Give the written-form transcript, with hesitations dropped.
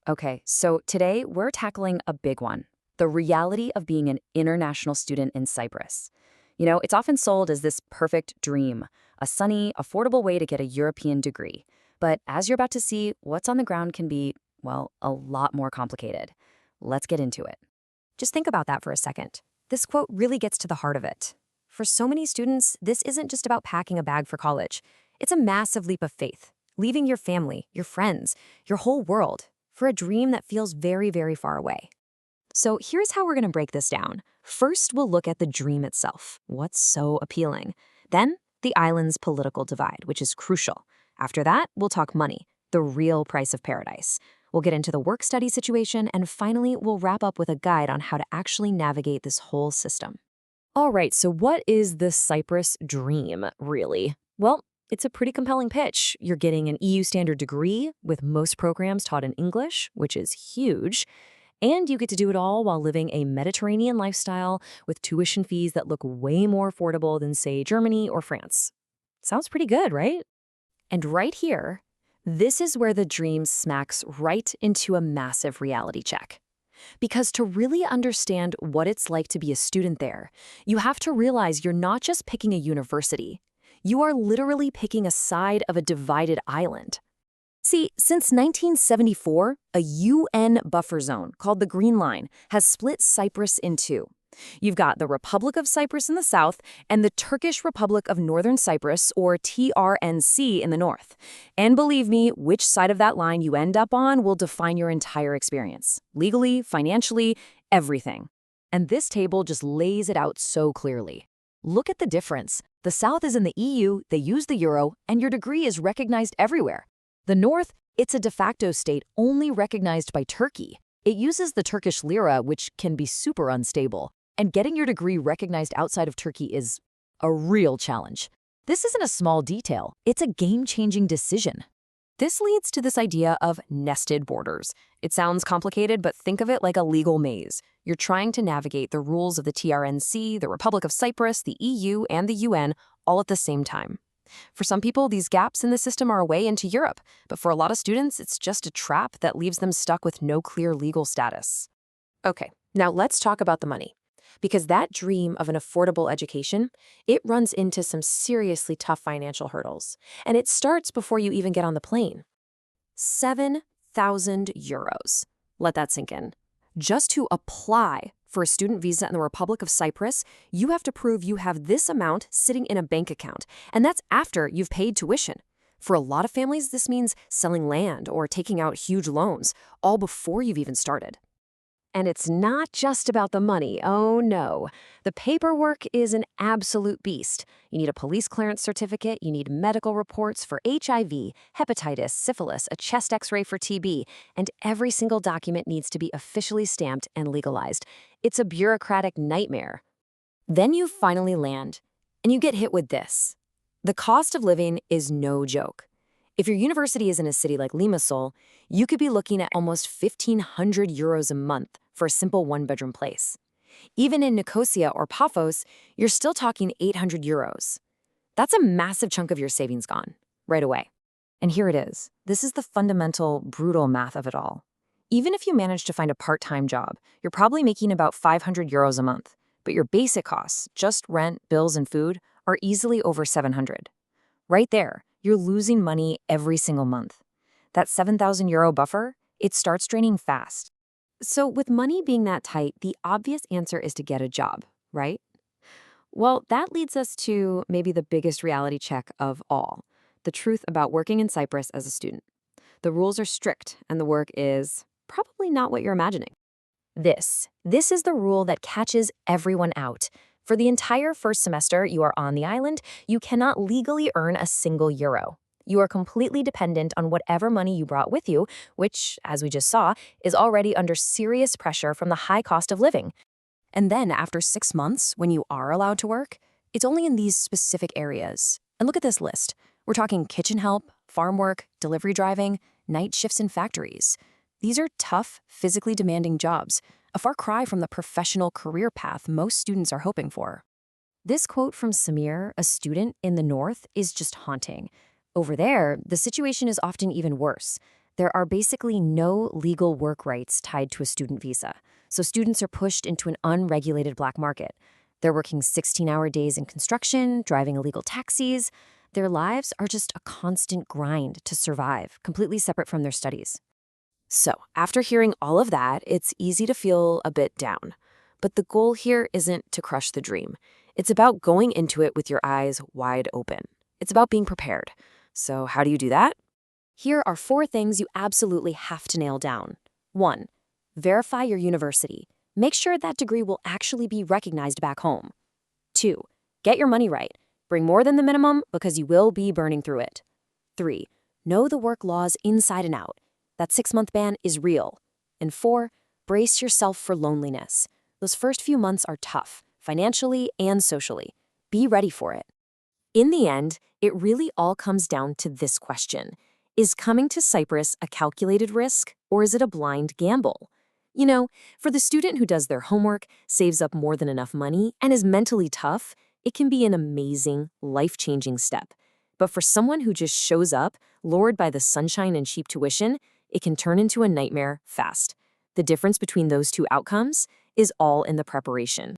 Okay, so today we're tackling a big one, the reality of being an international student in Cyprus. It's often sold as this perfect dream, a sunny, affordable way to get a European degree. But as you're about to see, what's on the ground can be, well, a lot more complicated. Let's get into it. Just think about that for a second. This quote really gets to the heart of it. For so many students, this isn't just about packing a bag for college. It's a massive leap of faith, leaving your family, your friends, your whole world, for a dream that feels very, very far away. So here's how we're going to break this down. First, we'll look at the dream itself. What's so appealing? Then, the island's political divide, which is crucial. After that, we'll talk money, the real price of paradise. We'll get into the work-study situation, and finally, we'll wrap up with a guide on how to actually navigate this whole system. All right, so what is the Cyprus dream, really? Well, it's a pretty compelling pitch. You're getting an EU standard degree with most programs taught in English, which is huge. And you get to do it all while living a Mediterranean lifestyle with tuition fees that look way more affordable than, say, Germany or France. Sounds pretty good, right? And right here, this is where the dream smacks right into a massive reality check. Because to really understand what it's like to be a student there, you have to realize you're not just picking a university. You are literally picking a side of a divided island. See, since 1974, a UN buffer zone called the Green Line has split Cyprus in two. You've got the Republic of Cyprus in the south and the Turkish Republic of Northern Cyprus, or TRNC, in the north. And believe me, which side of that line you end up on will define your entire experience. Legally, financially, everything. And this table just lays it out so clearly. Look at the difference. The south is in the EU, they use the euro, and your degree is recognized everywhere. The north, it's a de facto state only recognized by Turkey. It uses the Turkish lira, which can be super unstable. And getting your degree recognized outside of Turkey is a real challenge. This isn't a small detail, it's a game-changing decision. This leads to this idea of nested borders. It sounds complicated, but think of it like a legal maze. You're trying to navigate the rules of the TRNC, the Republic of Cyprus, the EU, and the UN all at the same time. For some people, these gaps in the system are a way into Europe, but for a lot of students, it's just a trap that leaves them stuck with no clear legal status. Okay, now let's talk about the money. Because that dream of an affordable education, it runs into some seriously tough financial hurdles. And it starts before you even get on the plane. 7,000 euros. Let that sink in. Just to apply for a student visa in the Republic of Cyprus, you have to prove you have this amount sitting in a bank account. And that's after you've paid tuition. For a lot of families, this means selling land or taking out huge loans, all before you've even started. And it's not just about the money, oh no. The paperwork is an absolute beast. You need a police clearance certificate, you need medical reports for HIV, hepatitis, syphilis, a chest x-ray for TB, and every single document needs to be officially stamped and legalized. It's a bureaucratic nightmare. Then you finally land, and you get hit with this. The cost of living is no joke. If your university is in a city like Limassol, you could be looking at almost 1,500 euros a month for a simple one-bedroom place. Even in Nicosia or Paphos, you're still talking 800 euros. That's a massive chunk of your savings gone, right away. And here it is. This is the fundamental, brutal math of it all. Even if you manage to find a part-time job, you're probably making about 500 euros a month, but your basic costs, just rent, bills, and food, are easily over 700. Right there, you're losing money every single month. That 7,000 euro buffer, it starts draining fast. So with money being that tight, the obvious answer is to get a job, right? Well, that leads us to maybe the biggest reality check of all, the truth about working in Cyprus as a student. The rules are strict, and the work is probably not what you're imagining. This is the rule that catches everyone out. For the entire first semester you are on the island, you cannot legally earn a single euro. You are completely dependent on whatever money you brought with you, which, as we just saw, is already under serious pressure from the high cost of living. And then after 6 months, when you are allowed to work, it's only in these specific areas. And look at this list. We're talking kitchen help, farm work, delivery driving, night shifts in factories. These are tough, physically demanding jobs, a far cry from the professional career path most students are hoping for. This quote from Samir, a student in the north, is just haunting. Over there, the situation is often even worse. There are basically no legal work rights tied to a student visa, so students are pushed into an unregulated black market. They're working 16-hour days in construction, driving illegal taxis. Their lives are just a constant grind to survive, completely separate from their studies. So, after hearing all of that, it's easy to feel a bit down. But the goal here isn't to crush the dream. It's about going into it with your eyes wide open. It's about being prepared. So, how do you do that? Here are 4 things you absolutely have to nail down. 1. Verify your university. Make sure that degree will actually be recognized back home. 2. Get your money right. Bring more than the minimum because you will be burning through it. 3. Know the work laws inside and out. That 6-month ban is real. And 4. Brace yourself for loneliness. Those first few months are tough, financially and socially. Be ready for it. In the end, it really all comes down to this question. Is coming to Cyprus a calculated risk, or is it a blind gamble? You know, for the student who does their homework, saves up more than enough money, and is mentally tough, it can be an amazing, life-changing step. But for someone who just shows up, lured by the sunshine and cheap tuition, it can turn into a nightmare fast. The difference between those two outcomes is all in the preparation.